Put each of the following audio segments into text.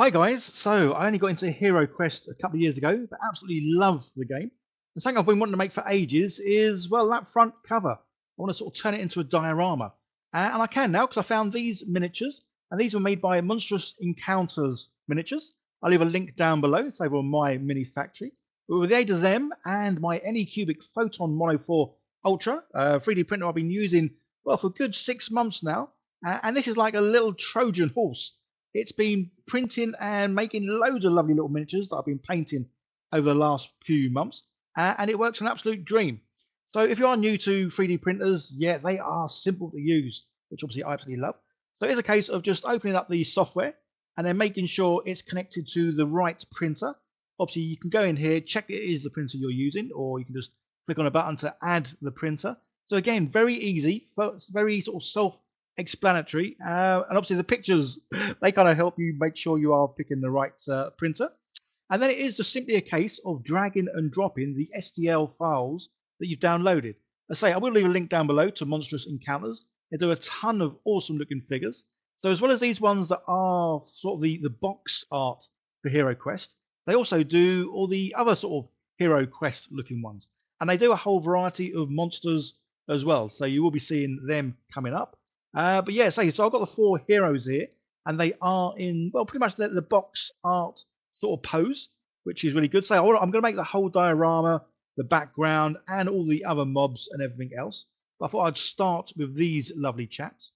Hi guys, so I only got into HeroQuest a couple of years ago, but absolutely love the game. And something I've been wanting to make for ages is, well, that front cover. I want to sort of turn it into a diorama. And I can now because I found these miniatures, and these were made by Monstrous Encounters Miniatures. I'll leave a link down below, it's over on my mini factory. But with the aid of them and my Anycubic Photon Mono 4 Ultra 3D printer I've been using, well, for a good 6 months now. And this is like a little Trojan horse. It's been printing and making loads of lovely little miniatures that I've been painting over the last few months, and it works an absolute dream. So if you are new to 3D printers, yeah, they are simple to use, which obviously I absolutely love. So it's a case of just opening up the software and then making sure it's connected to the right printer. Obviously, you can go in here, check it is the printer you're using, or you can just click on a button to add the printer. So again, very easy, but it's very sort of self-explanatory, and obviously the pictures, they kind of help you make sure you are picking the right printer. And then it is just simply a case of dragging and dropping the STL files that you've downloaded. As I say, I will leave a link down below to Monstrous Encounters. They do a ton of awesome looking figures. So as well as these ones that are sort of the box art for HeroQuest, they also do all the other sort of HeroQuest looking ones. And they do a whole variety of monsters as well. So you will be seeing them coming up. But yeah, so I've got the 4 heroes here, and they are in, well, pretty much the box art sort of pose, which is really good. So I'm going to make the whole diorama, the background, and all the other mobs and everything else. But I thought I'd start with these lovely chaps.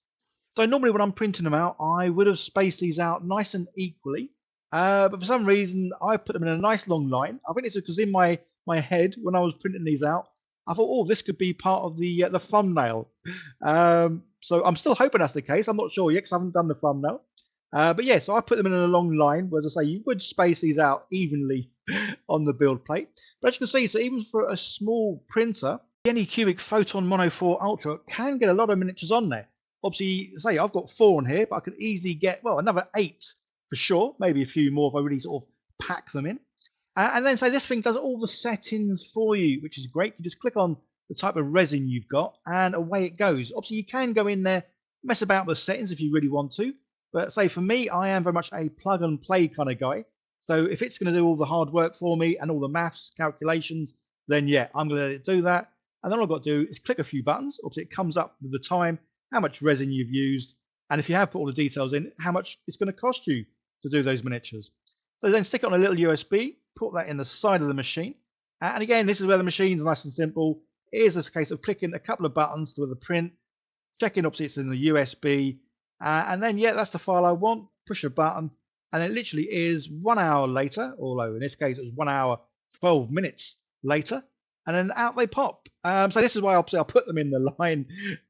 So normally when I'm printing them out, I would have spaced these out nice and equally. But for some reason, I put them in a nice long line. I think it's because in my head, when I was printing these out, I thought, oh, this could be part of the thumbnail. So I'm still hoping that's the case. I'm not sure yet because I haven't done the thumbnail. But yeah, so I put them in a long line, where, as I say, you would space these out evenly on the build plate. But as you can see, so even for a small printer, the Anycubic Photon Mono 4 Ultra can get a lot of miniatures on there. Obviously, say I've got 4 on here, but I could easily get, well, another 8 for sure, maybe a few more if I really sort of pack them in. And then, say this thing does all the settings for you, which is great. You just click on the type of resin you've got, and away it goes. Obviously, you can go in there, mess about with the settings if you really want to. But say for me, I am very much a plug and play kind of guy. So if it's going to do all the hard work for me and all the maths calculations, then yeah, I'm going to let it do that. And then all I've got to do is click a few buttons. Obviously, it comes up with the time, how much resin you've used, and if you have put all the details in, how much it's going to cost you to do those miniatures. So then stick it on a little USB, put that in the side of the machine. And again, this is where the machine's nice and simple. It is a case of clicking a couple of buttons to the print, checking obviously it's in the USB, and then yeah, that's the file I want. Push a button, and it literally is 1 hour later, although in this case it was 1 hour 12 minutes later, and then out they pop. So this is why obviously I put them in the line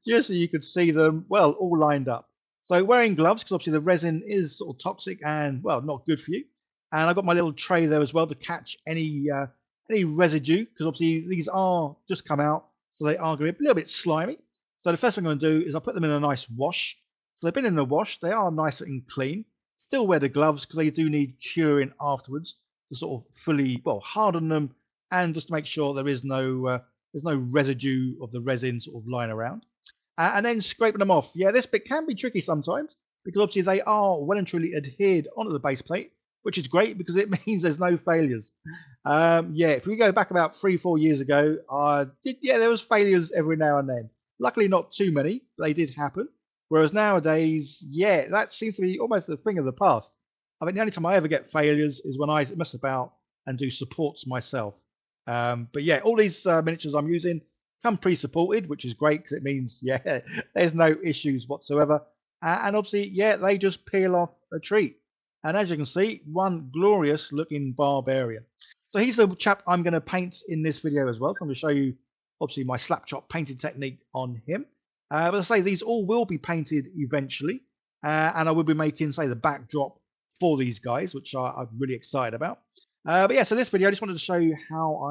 just so you could see them, well, all lined up. So wearing gloves, because obviously the resin is sort of toxic and, well, not good for you. And I've got my little tray there as well to catch any residue, because obviously these are just come out, so they are going to be a little bit slimy. So the first thing I'm going to do is I'll put them in a nice wash. So they've been in the wash, they are nice and clean. Still wear the gloves because they do need curing afterwards to sort of fully, well, harden them, and just to make sure there's no residue of the resin sort of lying around. And then scraping them off. Yeah, this bit can be tricky sometimes because obviously they are well and truly adhered onto the base plate, which is great because it means there's no failures. Yeah, if we go back about 3-4 years ago, there was failures every now and then. Luckily, not too many, but they did happen. Whereas nowadays, yeah, that seems to be almost a thing of the past. I mean, the only time I ever get failures is when I mess about and do supports myself. But yeah, all these miniatures I'm using come pre-supported, which is great because it means, yeah, there's no issues whatsoever. And obviously, yeah, they just peel off a treat. And as you can see, one glorious looking barbarian. So he's the chap I'm going to paint in this video as well. So I'm going to show you, obviously, my Slapchop painting technique on him. But as I say, these all will be painted eventually. And I will be making, say, the backdrop for these guys, which I'm really excited about. But yeah, so this video, I just wanted to show you how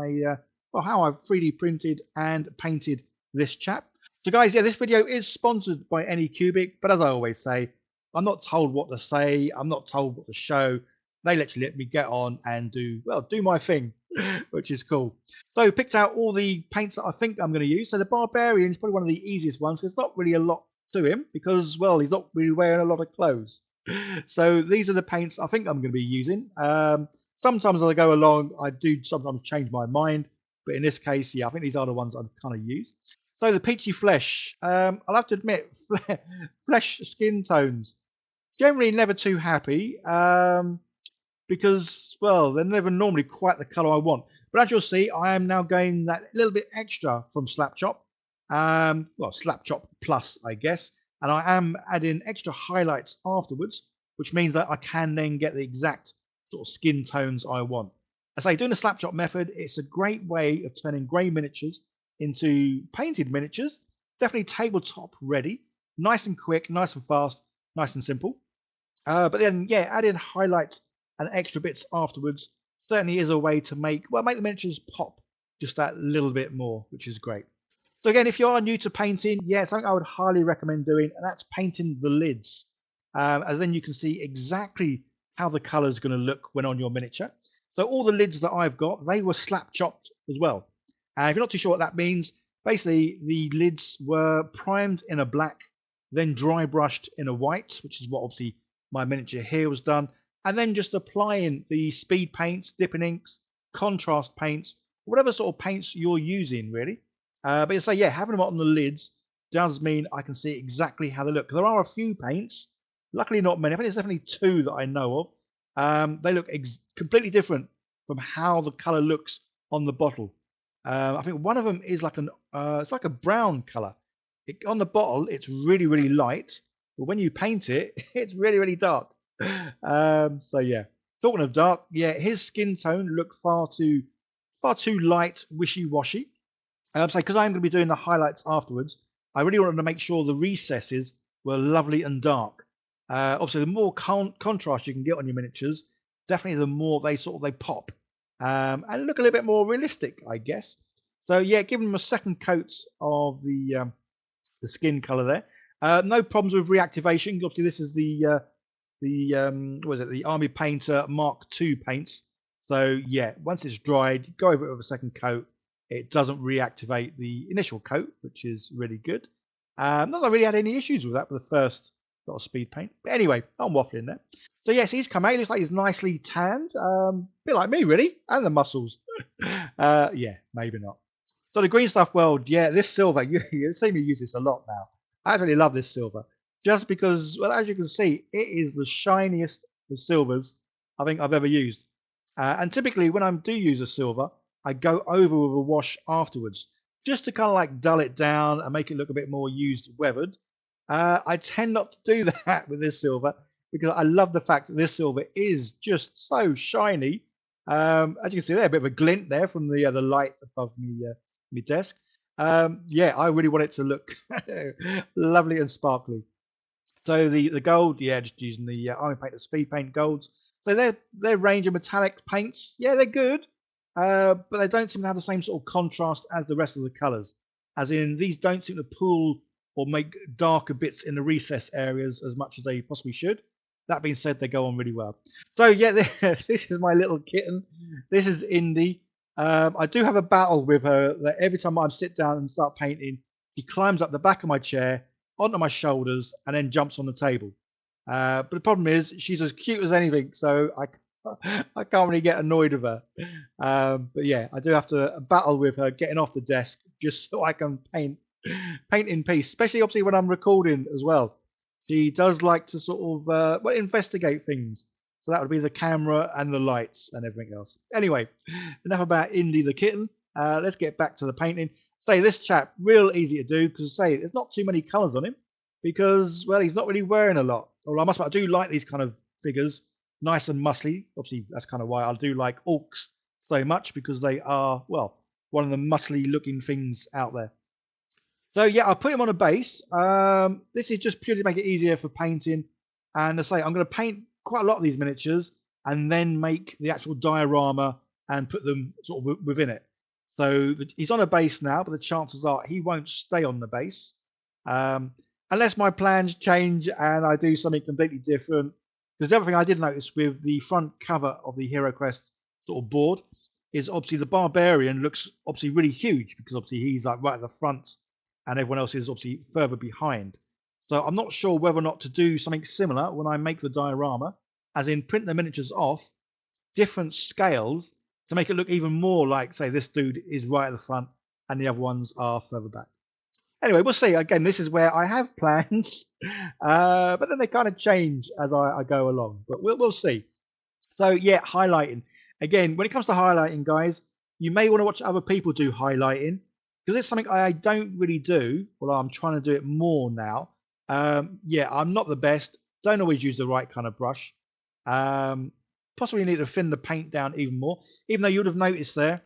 I've 3D printed and painted this chap. So guys, yeah, this video is sponsored by Anycubic, but as I always say, I'm not told what to say, I'm not told what to show. They literally let me get on and do my thing, which is cool. So picked out all the paints that I think I'm going to use. So the Barbarian is probably one of the easiest ones. There's not really a lot to him because, well, he's not really wearing a lot of clothes. So these are the paints I think I'm going to be using. Sometimes as I go along, I do sometimes change my mind, but in this case, yeah, I think these are the ones I'd kind of use. So the peachy flesh, I'll have to admit, flesh skin tones, generally never too happy, because, well, they're never normally quite the colour I want. But as you'll see, I am now going that little bit extra from Slapchop, well, Slapchop Plus, I guess, and I am adding extra highlights afterwards, which means that I can then get the exact sort of skin tones I want. As I say, doing the Slapchop method, it's a great way of turning grey miniatures into painted miniatures, definitely tabletop ready, nice and quick, nice and fast, nice and simple. But then, yeah, adding highlights and extra bits afterwards certainly is a way to make the miniatures pop just that little bit more, which is great. So again, if you are new to painting, yeah, something I would highly recommend doing, and that's painting the lids, as then you can see exactly how the colour is going to look when on your miniature. So all the lids that I've got, they were slap chopped as well. And if you're not too sure what that means, basically the lids were primed in a black, then dry brushed in a white, which is what obviously my miniature here was done, and then just applying the speed paints, dipping inks, contrast paints, whatever sort of paints you're using really. But so yeah, having them on the lids does mean I can see exactly how they look. There are a few paints, luckily not many. I think there's definitely two that I know of. They look completely different from how the colour looks on the bottle. I think one of them is like it's like a brown colour. On the bottle, it's really, really light, but when you paint it, it's really, really dark. So yeah, talking of dark, yeah, his skin tone looked far too light, wishy-washy. So because I'm going to be doing the highlights afterwards, I really wanted to make sure the recesses were lovely and dark. Obviously, the more contrast you can get on your miniatures, definitely the more they pop and look a little bit more realistic, I guess. So yeah, giving them a second coat of the skin color there. No problems with reactivation. Obviously, this is the what is it? The Army Painter Mark II paints. So yeah, once it's dried, go over it with a second coat. It doesn't reactivate the initial coat, which is really good. Not that I really had any issues with that for the first sort of speed paint. But anyway, I'm waffling there. So yes, he's come out. He looks like he's nicely tanned. A bit like me, really, and the muscles. Yeah, maybe not. So the green stuff world, yeah, this silver, you've seen me use this a lot now. I absolutely love this silver. Just because, well, as you can see, it is the shiniest of silvers I think I've ever used. And typically when I do use a silver, I go over with a wash afterwards, just to kind of like dull it down and make it look a bit more used, weathered. I tend not to do that with this silver because I love the fact that this silver is just so shiny. As you can see there, a bit of a glint there from the light above my desk. Yeah, I really want it to look lovely and sparkly. So the gold, yeah, just using the Army Painter Speed Paint golds. So their range of metallic paints, yeah, they're good, but they don't seem to have the same sort of contrast as the rest of the colours. As in, these don't seem to pull or make darker bits in the recess areas as much as they possibly should. That being said, they go on really well. So yeah, this is my little kitten. This is Indy. I do have a battle with her that every time I sit down and start painting, she climbs up the back of my chair, onto my shoulders, and then jumps on the table. But the problem is she's as cute as anything, so I can't really get annoyed with her. But yeah, I do have to battle with her getting off the desk just so I can paint in peace, especially obviously when I'm recording as well. She does like to sort of investigate things. So that would be the camera and the lights and everything else. Anyway, enough about Indy the kitten. Let's get back to the painting. Say this chap, real easy to do because say there's not too many colours on him because, well, he's not really wearing a lot. Or I do like these kind of figures, nice and muscly. Obviously, that's kind of why I do like orcs so much because they are, well, one of the muscly looking things out there. So yeah, I put him on a base. This is just purely to make it easier for painting. And I say I'm going to paint quite a lot of these miniatures and then make the actual diorama and put them sort of within it. So he's on a base now, but the chances are he won't stay on the base unless my plans change and I do something completely different. Because the other thing I did notice with the front cover of the HeroQuest sort of board is obviously the barbarian looks obviously really huge because obviously he's like right at the front and everyone else is obviously further behind. So I'm not sure whether or not to do something similar when I make the diorama, as in print the miniatures off different scales to make it look even more like, say, this dude is right at the front and the other ones are further back. Anyway, we'll see. Again, this is where I have plans, but then they kind of change as I go along. But we'll see. So yeah, highlighting. Again, when it comes to highlighting, guys, you may want to watch other people do highlighting because it's something I don't really do. Well, I'm trying to do it more now. Yeah, I'm not the best. Don't always use the right kind of brush. Possibly need to thin the paint down even more. Even though you would have noticed there,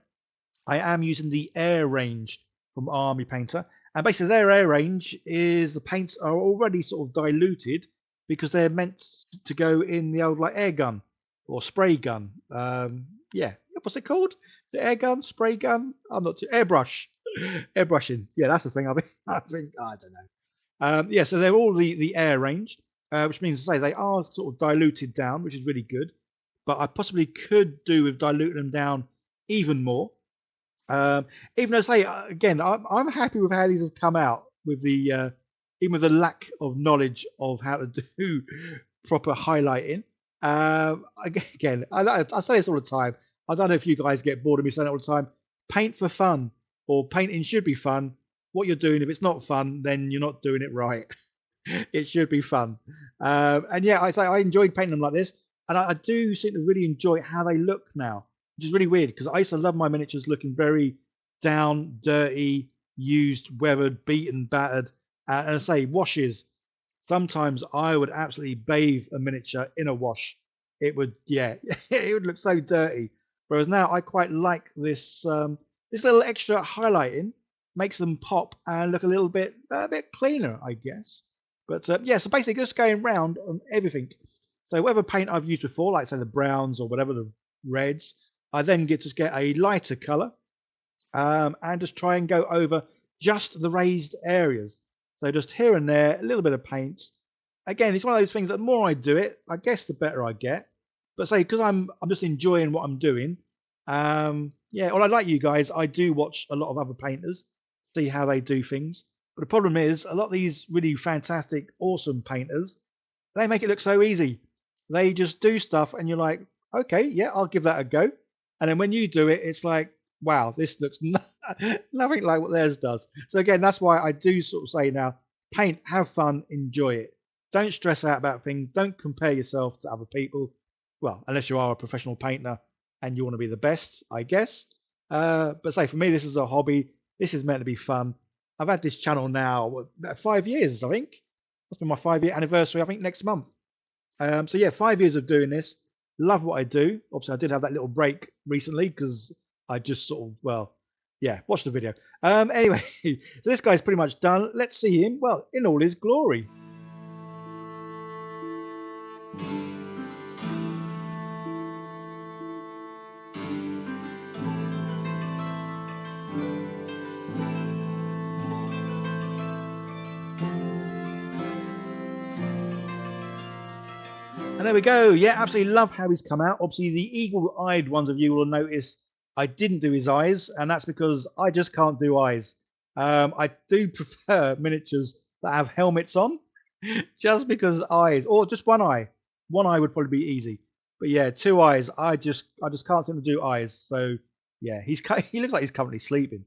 I am using the air range from Army Painter. And basically their air range is the paints are already sort of diluted because they're meant to go in the old like air gun or spray gun. Yeah, what's it called? Is it air gun, spray gun? I'm not too airbrush. Airbrushing. Yeah, that's the thing. I think I don't know. Yeah, so they're all the air range, which means to say they are sort of diluted down, which is really good. But I possibly could do with diluting them down even more. Even though, say again, I'm happy with how these have come out with the even with the lack of knowledge of how to do proper highlighting. Again, I say this all the time. I don't know if you guys get bored of me saying it all the time. Paint for fun, or painting should be fun. What you're doing, if it's not fun, then you're not doing it right. It should be fun. And yeah, I enjoyed painting them like this, and I do seem to really enjoy how they look now, which is really weird because I used to love my miniatures looking very down, dirty, used, weathered, beaten, battered. And I say washes. Sometimes I would absolutely bathe a miniature in a wash. It would, yeah, it would look so dirty. Whereas now I quite like this this little extra highlighting makes them pop and look a bit cleaner, I guess. But yeah, so basically just going round on everything. So whatever paint I've used before, like say the browns or whatever, the reds, I then get a lighter colour and just try and go over just the raised areas. So just here and there, a little bit of paint. Again, it's one of those things that the more I do it, I guess the better I get. But say, because I'm just enjoying what I'm doing, yeah, well, I like you guys, I do watch a lot of other painters, see how they do things. But the problem is, a lot of these really fantastic, awesome painters, they make it look so easy. They just do stuff and you're like, okay, yeah, I'll give that a go. And then when you do it, it's like, wow, this looks nothing like what theirs does. So again, that's why I do sort of say now, paint, have fun, enjoy it. Don't stress out about things. Don't compare yourself to other people. Well, unless you are a professional painter and you want to be the best, I guess. But say for me, this is a hobby. This is meant to be fun. I've had this channel now about 5 years, I think. That's been my 5-year anniversary, I think, next month. So yeah, 5 years of doing this. Love what I do. Obviously, I did have that little break recently because I just sort of, well, yeah, watch the video. Anyway, so this guy's pretty much done. Let's see him, well, in all his glory. And there we go. Yeah, absolutely love how he's come out. Obviously, the eagle-eyed ones of you will notice I didn't do his eyes, and that's because I just can't do eyes. I do prefer miniatures that have helmets on, just because eyes, or just one eye. One eye would probably be easy. But yeah, 2 eyes, I just can't seem to do eyes. So yeah, he looks like he's currently sleeping.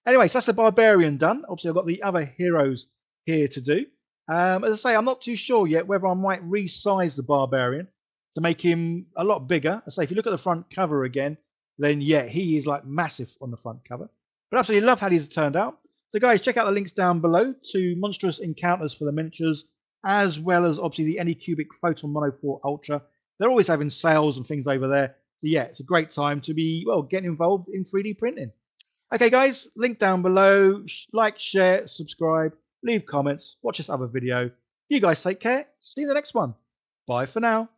Anyway, so that's the barbarian done. Obviously, I've got the other heroes here to do. As I say, I'm not too sure yet whether I might resize the barbarian to make him a lot bigger. As I say, if you look at the front cover again, then yeah, he is like massive on the front cover. But absolutely love how these have turned out. So guys, check out the links down below to Monstrous Encounters for the miniatures, as well as obviously the Anycubic Photon Mono 4 Ultra. They're always having sales and things over there. So yeah, it's a great time to be, well, getting involved in 3D printing. Okay guys, link down below. Like, share, subscribe, leave comments, watch this other video. You guys take care. See you in the next one. Bye for now.